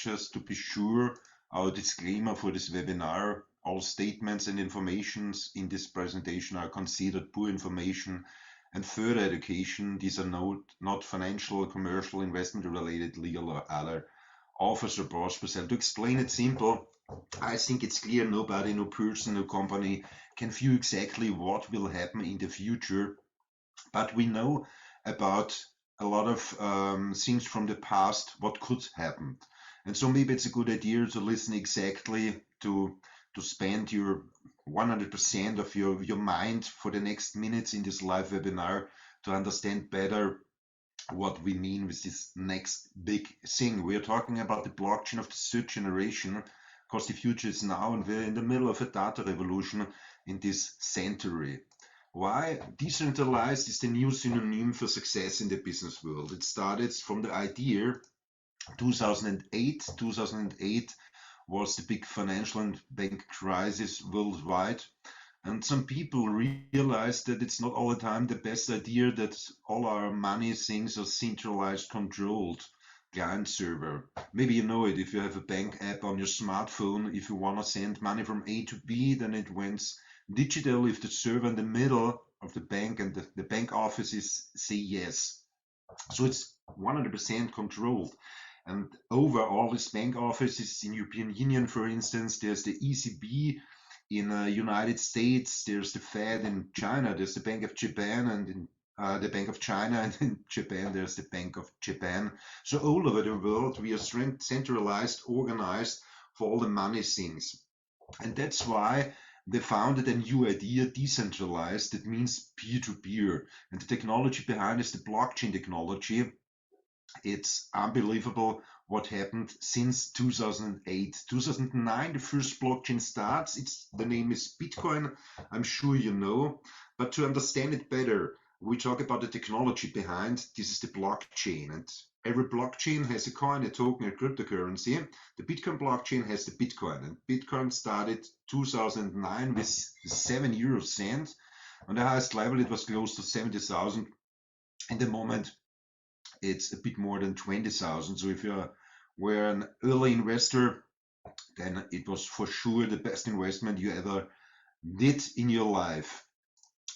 just to be sure, our disclaimer for this webinar: all statements and informations in this presentation are considered poor information and further education. These are not financial, commercial, investment related, legal or other offers or proposals. To explain it simple, I think it's clear nobody, no person, no company can view exactly what will happen in the future, but we know about a lot of things from the past, what could happen. And so maybe it's a good idea to listen exactly, to spend your 100% of your mind for the next minutes in this live webinar to understand better what we mean with this next big thing. We are talking about the blockchain of the third generation, because the future is now and we're in the middle of a data revolution in this century. Why? Decentralized is the new synonym for success in the business world. It started from the idea 2008. 2008 was the big financial and bank crisis worldwide. And some people realized that it's not all the time the best idea that all our money things are centralized, controlled, client server. Maybe you know it, if you have a bank app on your smartphone, if you want to send money from A to B, then it went digital if the server in the middle of the bank and the bank offices say yes. So it's 100% controlled. And over all these bank offices in European Union, for instance, there's the ECB in United States, there's the Fed in China, there's the Bank of Japan, and in the Bank of China, and in Japan there's the Bank of Japan. So all over the world we are centralized, organized for all the money things. And that's why they founded a new idea, decentralized. That means peer-to-peer. And the technology behind is the blockchain technology. It's unbelievable what happened since 2008. 2009, the first blockchain starts. The name is Bitcoin. I'm sure you know. But to understand it better, we talk about the technology behind. This is the blockchain. And every blockchain has a coin, a token, a cryptocurrency. The Bitcoin blockchain has the Bitcoin. And Bitcoin started 2009 with 7 euro cent. On the highest level, it was close to 70,000. In the moment, it's a bit more than 20,000. So if you were an early investor, then it was for sure the best investment you ever did in your life.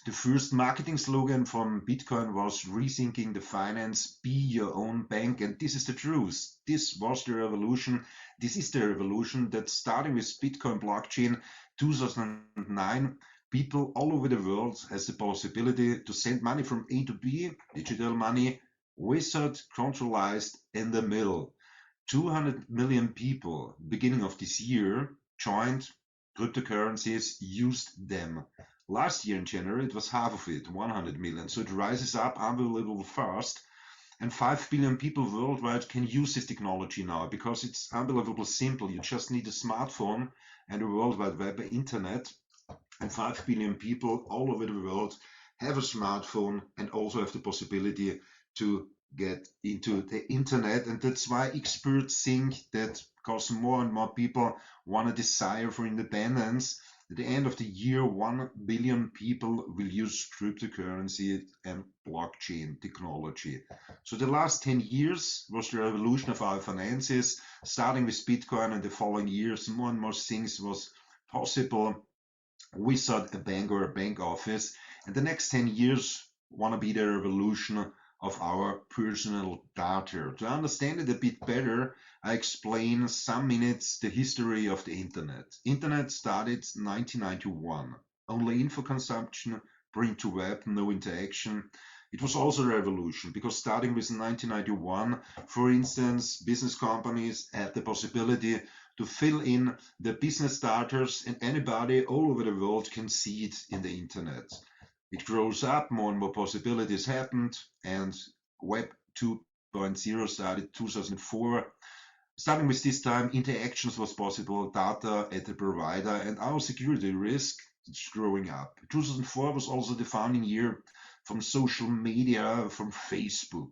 The first marketing slogan from Bitcoin was rethinking the finance, be your own bank. And this is the truth. This was the revolution. This is the revolution that starting with Bitcoin blockchain 2009, people all over the world has the possibility to send money from A to B, digital money, wizard controlized in the middle. 200 million people beginning of this year joined cryptocurrencies, used them. Last year in January it was half of it, 100 million. So it rises up unbelievably fast, and 5 billion people worldwide can use this technology now because it's unbelievably simple. You just need a smartphone and a World Wide Web internet, and 5 billion people all over the world have a smartphone and also have the possibility to get into the internet. And that's why experts think that because more and more people want a desire for independence, at the end of the year 1 billion people will use cryptocurrency and blockchain technology. So the last 10 years was the revolution of our finances, starting with Bitcoin, and the following years more and more things was possible without a bank or a bank office. And the next 10 years want to be the revolution of our personal data. To understand it a bit better, I explain some minutes the history of the internet. Internet started 1991. Only info consumption, print to web, no interaction. It was also a revolution because starting with 1991, for instance, business companies had the possibility to fill in the business starters, and anybody all over the world can see it in the internet. It grows up, more and more possibilities happened, and Web 2.0 started 2004. Starting with this time, interactions was possible, data at the provider, and our security risk is growing up. 2004 was also the founding year from social media, from Facebook.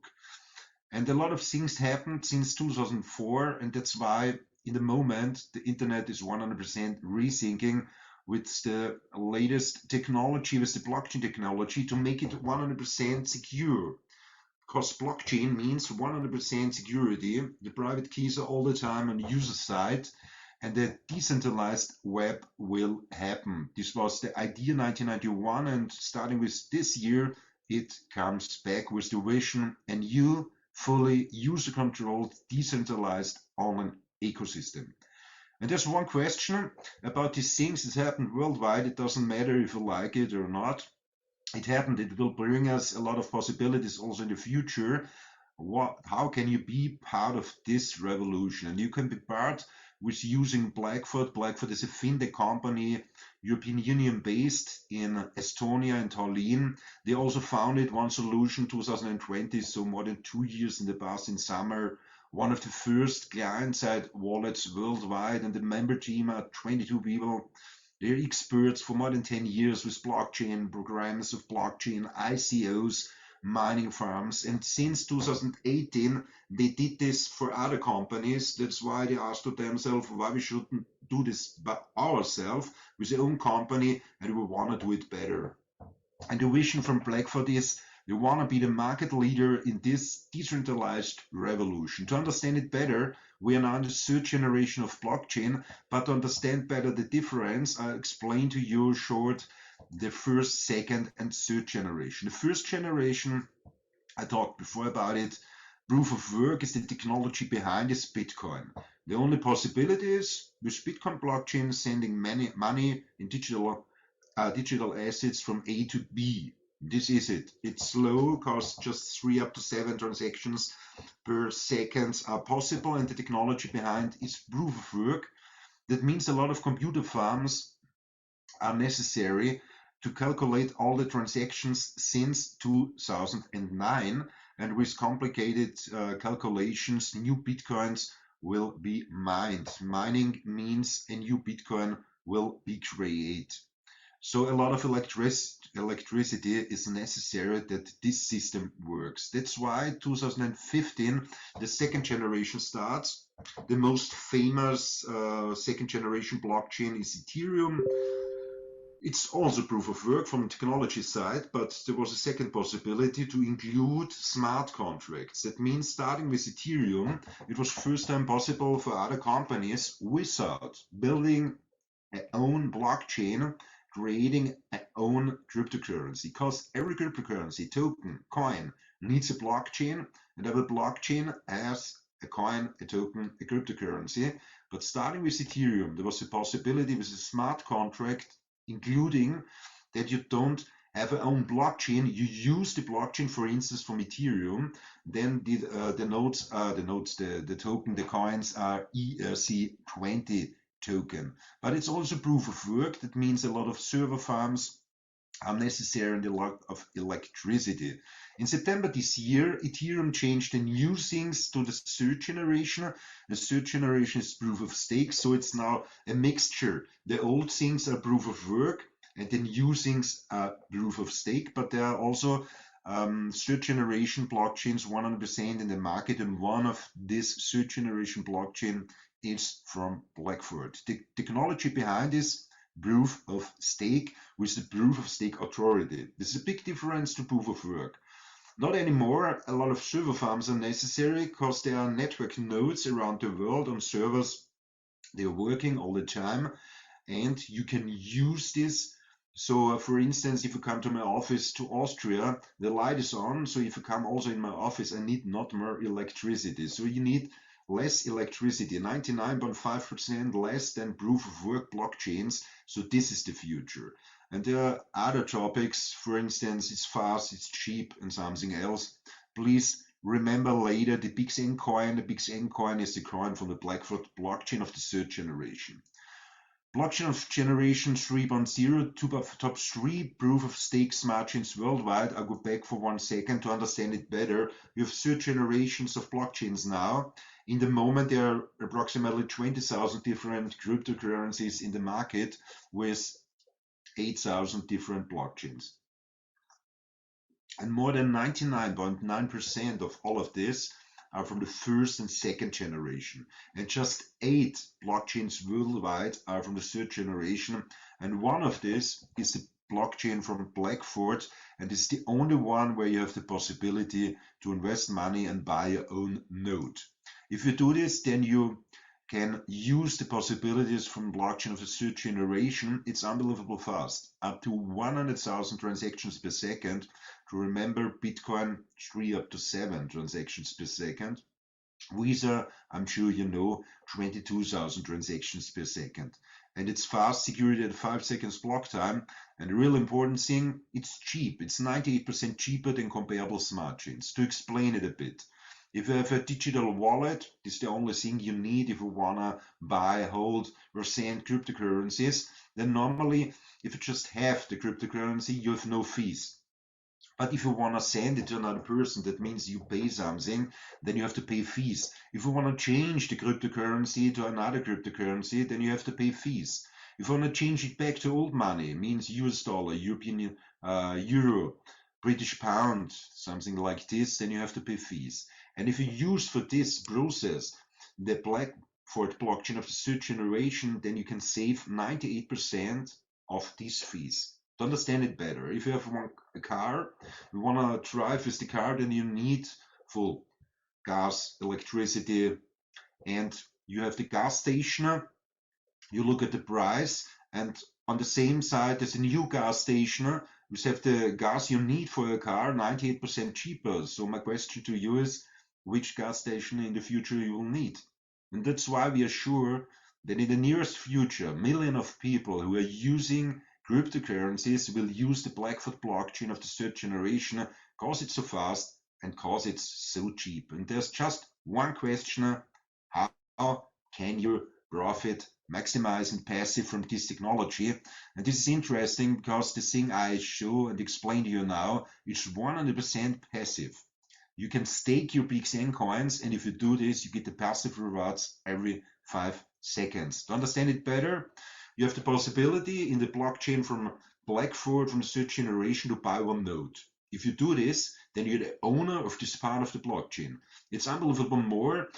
And a lot of things happened since 2004, and that's why in the moment the internet is 100% rethinking with the latest technology, with the blockchain technology, to make it 100% secure. because blockchain means 100% security. The private keys are all the time on the user side, and the decentralized web will happen. This was the idea 1991, and starting with this year, it comes back with the vision, a new, fully user-controlled, decentralized online ecosystem. And there's one question about these things that happen worldwide. It doesn't matter if you like it or not. It happened. It will bring us a lot of possibilities also in the future. How can you be part of this revolution? And you can be part with using Blackfoot. Blackfoot is a fintech company, European Union based in Estonia and Tallinn. They also founded one solution 2020, so more than 2 years in the past in summer. One of the first client-side wallets worldwide, and the member team are 22 people. They're experts for more than 10 years with blockchain, programs of blockchain, ICOs, mining farms. And since 2018, they did this for other companies. That's why they asked themselves why we shouldn't do this by ourselves with their own company, and we want to do it better. And the vision from Blackfoot is we want to be the market leader in this decentralized revolution. To understand it better, we are now in the third generation of blockchain, but to understand better the difference, I'll explain to you short the first, second, and third generation. The first generation, I talked before about it, proof of work is the technology behind this Bitcoin. The only possibility is with Bitcoin blockchain sending money in digital assets from A to B. This is it. It's slow because just 3 up to 7 transactions per second are possible, and the technology behind is proof of work. That means a lot of computer farms are necessary to calculate all the transactions since 2009, and with complicated calculations, new bitcoins will be mined. Mining means a new bitcoin will be created. So a lot of electricity is necessary that this system works. That's why 2015, the second generation starts. The most famous second generation blockchain is Ethereum. It's also proof of work from the technology side, but there was a second possibility to include smart contracts. That means starting with Ethereum, it was first time possible for other companies without building their own blockchain, creating their own cryptocurrency, because every cryptocurrency, token, coin needs a blockchain, and every blockchain has a coin, a token, a cryptocurrency. But starting with Ethereum, there was a possibility with a smart contract, including that you don't have your own blockchain, you use the blockchain, for instance, from Ethereum, then the token, the coins are ERC20 token. But it's also proof of work. That means a lot of server farms are necessary and a lot of electricity. In September this year, Ethereum changed the new things to the third generation. The third generation is proof of stake, so it's now a mixture. The old things are proof of work, and the new things are proof of stake, but there are also third generation blockchains 100% in the market, and one of this third generation blockchain is from Blackfoot. The technology behind this proof of stake with the proof of stake authority. This is a big difference to proof of work. Not anymore. A lot of server farms are necessary because there are network nodes around the world on servers. They are working all the time, and you can use this. So for instance, if you come to my office to Austria, the light is on. So if you come also in my office, I need not more electricity. So you need less electricity, 99.5% less than proof of work blockchains. So this is the future. And there are other topics, for instance, it's fast, it's cheap, and something else. Please remember later the BigN coin. The BigN coin is the coin from the Blackfoot blockchain of the third generation. Blockchain of generation 3.0, top 3 proof of stake smart chains worldwide. I'll go back for 1 second to understand it better. We have third generations of blockchains now. In the moment, there are approximately 20,000 different cryptocurrencies in the market with 8,000 different blockchains. And more than 99.9% of all of this are from the first and second generation. And just 8 blockchains worldwide are from the third generation. And one of this is the blockchain from Blackford, and it's the only one where you have the possibility to invest money and buy your own node. If you do this, then you can use the possibilities from blockchain of the third generation. It's unbelievable fast, up to 100,000 transactions per second. To remember, Bitcoin 3 up to 7 transactions per second. Visa, I'm sure you know, 22,000 transactions per second. And it's fast, security at 5 seconds block time. And the real important thing, it's cheap. It's 98% cheaper than comparable smart chains. To explain it a bit, if you have a digital wallet, this is the only thing you need if you want to buy, hold, or send cryptocurrencies. Then normally, if you just have the cryptocurrency, you have no fees. But if you want to send it to another person, that means you pay something, then you have to pay fees. If you want to change the cryptocurrency to another cryptocurrency, then you have to pay fees. If you want to change it back to old money, means US dollar, European euro, British pound, something like this, then you have to pay fees. And if you use for this process the Blackford blockchain of the third generation, then you can save 98% of these fees. To understand it better, if you have a car, you want to drive with the car, then you need full gas, electricity, and you have the gas station. You look at the price, and on the same side, there's a new gas station. You have the gas you need for your car 98% cheaper. So my question to you is, which gas station in the future you will need? And that's why we are sure that in the nearest future, millions of people who are using cryptocurrencies will use the Blackford blockchain of the third generation because it's so fast and because it's so cheap. And there's just one question: how can you profit, maximize, and passive from this technology? And this is interesting because the thing I show and explain to you now is 100% passive. You can stake your BXN coins, and if you do this, you get the passive rewards every 5 seconds. To understand it better, you have the possibility in the blockchain from Blackford from the third generation to buy one node. If you do this, then you're the owner of this part of the blockchain. It's unbelievable more.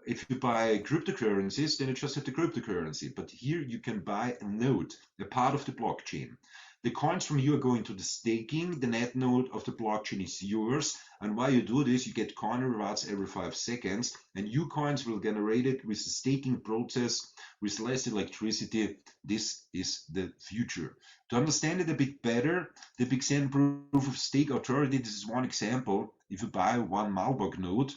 If you buy cryptocurrencies, then you just have the cryptocurrency. But here you can buy a node, a part of the blockchain. The coins from you are going to the staking. The net node of the blockchain is yours. And while you do this, you get coin rewards every 5 seconds. And new coins will generate it with the staking process with less electricity. This is the future. To understand it a bit better, the BXN proof of stake authority, this is one example. If you buy one Malbok node,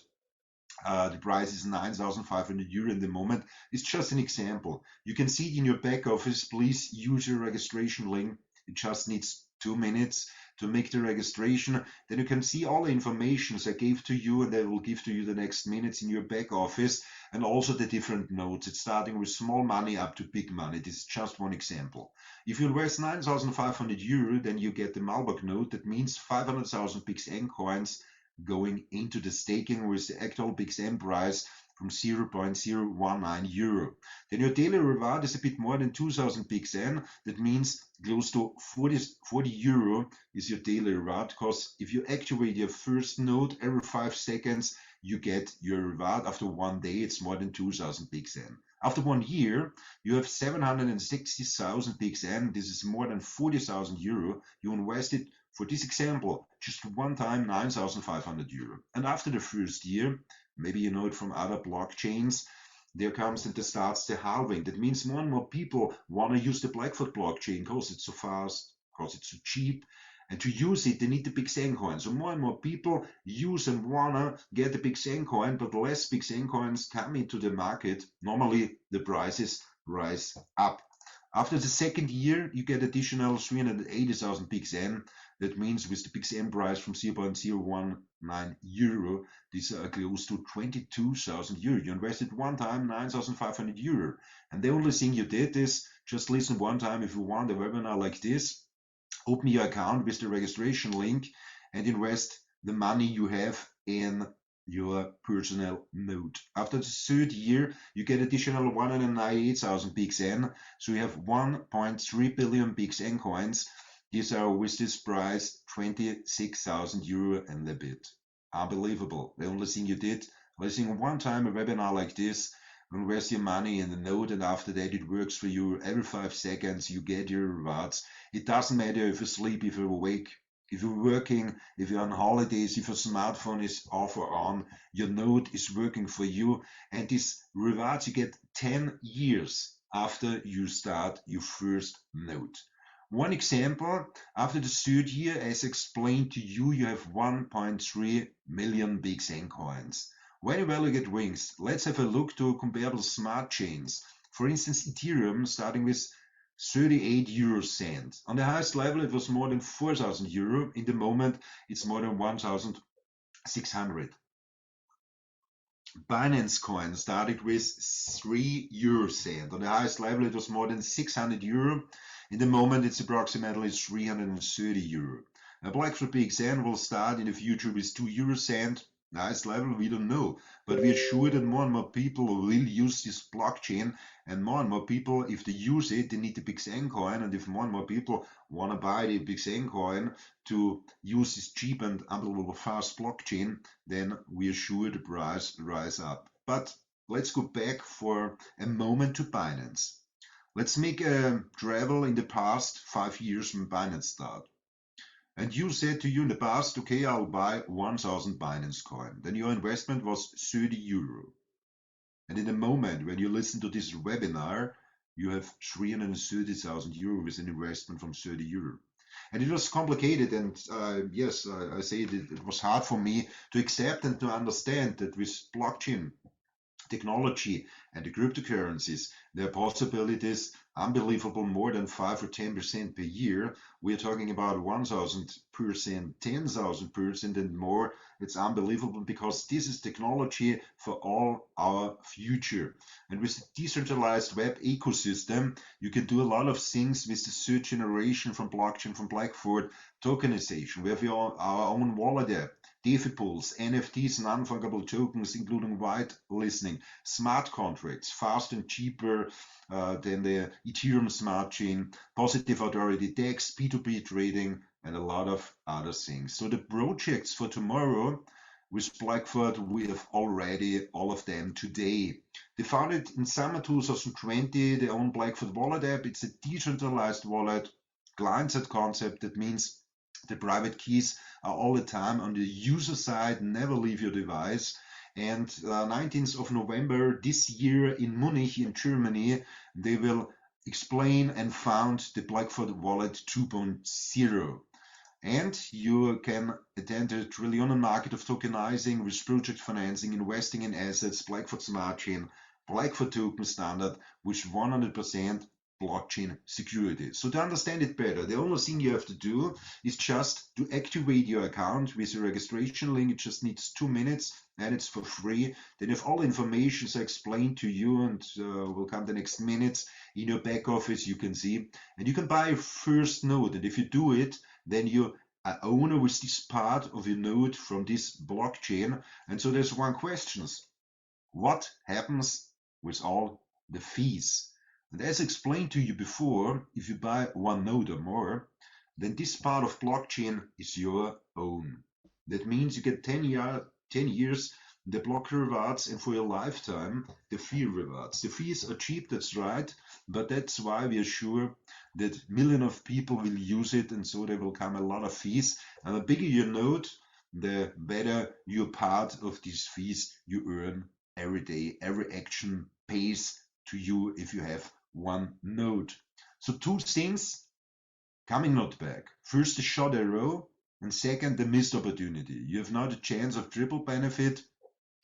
the price is 9,500 euro in the moment. It's just an example. You can see it in your back office. Please use your registration link. It just needs 2 minutes to make the registration. Then you can see all the information I gave to you, and I will give to you the next minutes in your back office, and also the different nodes. It's starting with small money up to big money. This is just one example. If you invest 9,500 euro, then you get the Malbok node. That means 500,000 BXN coins going into the staking with the actual BXN price from 0.019 euro. Then your daily reward is a bit more than 2,000 BXN. That means close to 40 euro is your daily reward, because if you activate your first node every 5 seconds, you get your reward. After 1 day, it's more than 2,000 BXN. After 1 year, you have 760,000 BXN. This is more than 40,000 euro. You invested, for this example, just one time 9,500 euro. And after the first year, maybe you know it from other blockchains, there comes and starts the halving. That means more and more people want to use the Blackford blockchain because it's so fast, because it's so cheap. And to use it, they need the BXN coin. So more and more people use and want to get the BXN coin, but less BXN coins come into the market. Normally, the prices rise up. After the second year, you get additional 380,000 BXN. That means with the BXN price from 0.019 euro, these are close to 22,000 euro. You invested one time 9,500 euro. And the only thing you did is just listen one time. If you want a webinar like this, open your account with the registration link and invest the money you have in your personal node. After the third year, you get additional 198,000 BXN. So you have 1.3 billion BXN coins. These are, with this price, 26,000 euro and a bit. Unbelievable. The only thing you did, listening one time a webinar like this, invest your money in the node, and after that it works for you. Every 5 seconds you get your rewards. It doesn't matter if you sleep, if you're awake, if you're working, if you're on holidays, if your smartphone is off or on, your node is working for you. And these rewards you get 10 years after you start your first node. One example, after the third year, as explained to you, you have 1.3 million Big Zen coins. Very well, you get rings. Let's have a look to comparable smart chains. For instance, Ethereum starting with 38 euro cent. On the highest level, it was more than 4,000 euro. In the moment, it's more than 1,600. Binance coin started with 3 euro cent. On the highest level, it was more than 600 euro. In the moment, it's approximately 330 euro. A Blackfoot Big Zen will start in the future with 2 euro cent. Nice level, we don't know, but we are sure that more and more people will use this blockchain, and more people, if they use it, they need the Big Zen coin, and if more and more people want to buy the Big Zen coin to use this cheap and unbelievable fast blockchain, then we are sure the price rise up. But let's go back for a moment to Binance. Let's make a travel in the past 5 years when Binance started. And you said to you in the past, okay, I'll buy 1,000 Binance coin. Then your investment was 30 euro. And in the moment when you listen to this webinar, you have 330,000 euro with an investment from 30 euro. And it was complicated, and yes, I say it was hard for me to accept and to understand that with blockchain technology and the cryptocurrencies, there are possibilities unbelievable, more than 5 or 10% per year. We're talking about 1,000%, 10,000% and more. It's unbelievable because this is technology for all our future. And with the decentralized web ecosystem, you can do a lot of things with the third generation from blockchain, from Blackfoot, tokenization. We have our own wallet app, DeFi pools, NFTs, non-fungible tokens, including white listening, smart contracts, fast and cheaper than the Ethereum smart chain, positive authority DEX, P2P trading, and a lot of other things. So the projects for tomorrow with Blackfoot, we have already all of them today. They founded in summer 2020 their own Blackfoot wallet app. It's a decentralized wallet, client-side concept. That means the private keys are all the time on the user side, never leave your device. And 19th of November this year in Munich in Germany, they will explain and found the Blackfoot Wallet 2.0. And you can attend the trillion market of tokenizing with project financing, investing in assets, Blackfoot Smart Chain, Blackfoot Token Standard with 100% blockchain security. So to understand it better, the only thing you have to do is just to activate your account with a registration link. It just needs 2 minutes and it's for free. Then you have all information explained to you, and will come the next minutes in your back office. You can see, and you can buy a first node. And if you do it, then you are owner with this part of your node from this blockchain. And so there's one question: what happens with all the fees? And as explained to you before, if you buy one node or more, then this part of blockchain is your own. That means you get 10 years the block rewards, and for your lifetime the fee rewards. The fees are cheap, that's right, but that's why we are sure that millions of people will use it, and so there will come a lot of fees. And the bigger your node, the better your part of these fees you earn every day. Every action pays to you if you have one node. So 2 things coming not back. First, the shot arrow, and second, the missed opportunity. You have now the chance of triple benefit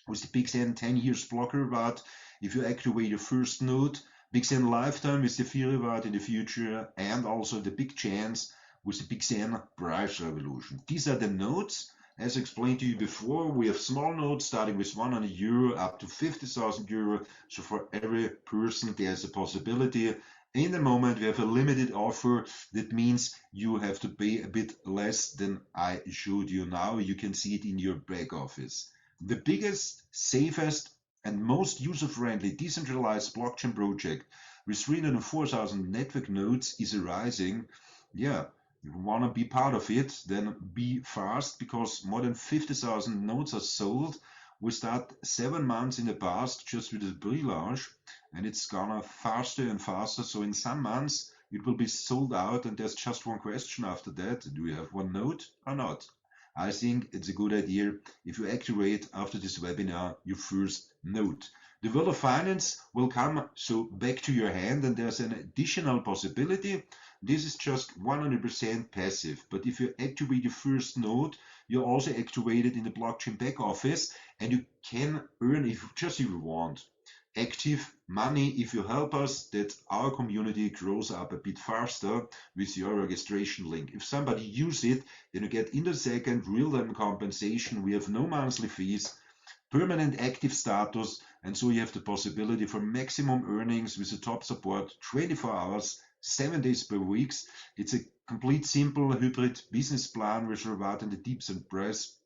with the Big Zen 10 years block reward if you activate your first node, Big Zen lifetime with the fee reward in the future, and also the big chance with the Big Zen price revolution. These are the nodes. As explained to you before, we have small nodes starting with 100 euro up to 50,000 euro. So for every person, there's a possibility. In the moment, we have a limited offer. That means you have to pay a bit less than I showed you now. You can see it in your back office. The biggest, safest, and most user-friendly decentralized blockchain project with 304,000 network nodes is arising. Yeah. If you want to be part of it, then be fast, because more than 50,000 nodes are sold. We start 7 months in the past just with the pre-launch, and it's gonna faster and faster. So in some months it will be sold out, and there's just one question after that: do you have one node or not? I think it's a good idea if you activate after this webinar your first node. The world of finance will come so back to your hand, and there's an additional possibility. This is just 100% passive, but if you activate your first node, you're also activated in the blockchain back office, and you can earn, if you want, active money if you help us that our community grows up a bit faster with your registration link. If somebody use it, then you get in the second real-time compensation. We have no monthly fees, permanent active status, and so you have the possibility for maximum earnings with the top support 24 hours, 7 days per week. It's a complete simple hybrid business plan with reward in the tips and press.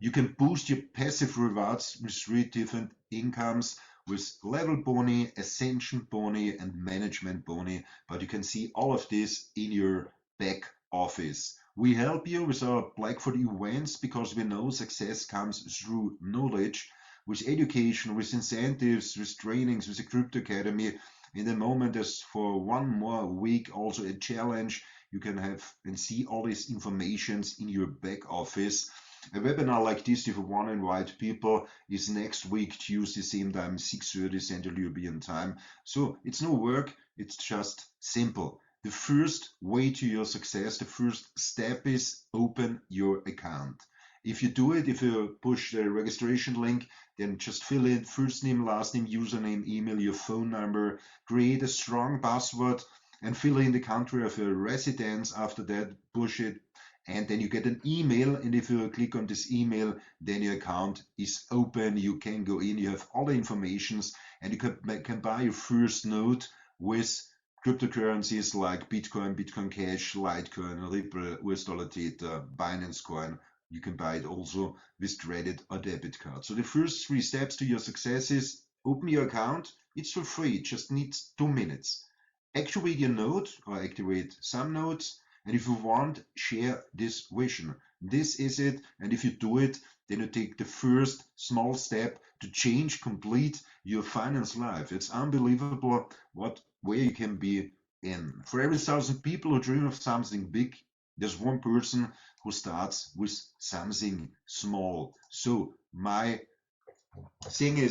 You can boost your passive rewards with 3 different incomes, with level boni, ascension boni, and management boni. But you can see all of this in your back office. We help you with our Black Friday events because we know success comes through knowledge, with education, with incentives, with trainings, with the Crypto Academy. In the moment, there's for 1 more week also a challenge. You can have and see all these informations in your back office. A webinar like this, if you want to invite people, is next week, Tuesday, same time, 6:30 Central European Time. So it's no work, it's just simple. The first way to your success, the first step is open your account. If you do it, if you push the registration link, then just fill in first name, last name, username, email, your phone number, create a strong password, and fill in the country of your residence. After that, push it, and then you get an email, and if you click on this email, then your account is open. You can go in, you have all the informations, and you can buy your first node with cryptocurrencies like Bitcoin, Bitcoin Cash, Litecoin, Ripple, US Dollar Theta, Binance Coin. You can buy it also with credit or debit card. So the first 3 steps to your success is open your account. It's for free, it just needs 2 minutes. Activate your node or activate some nodes. And if you want, share this vision. This is it. And if you do it, then you take the first small step to change complete your finance life. It's unbelievable where you can be in. For every 1,000 people who dream of something big, there's one person who starts with something small. So my thing is,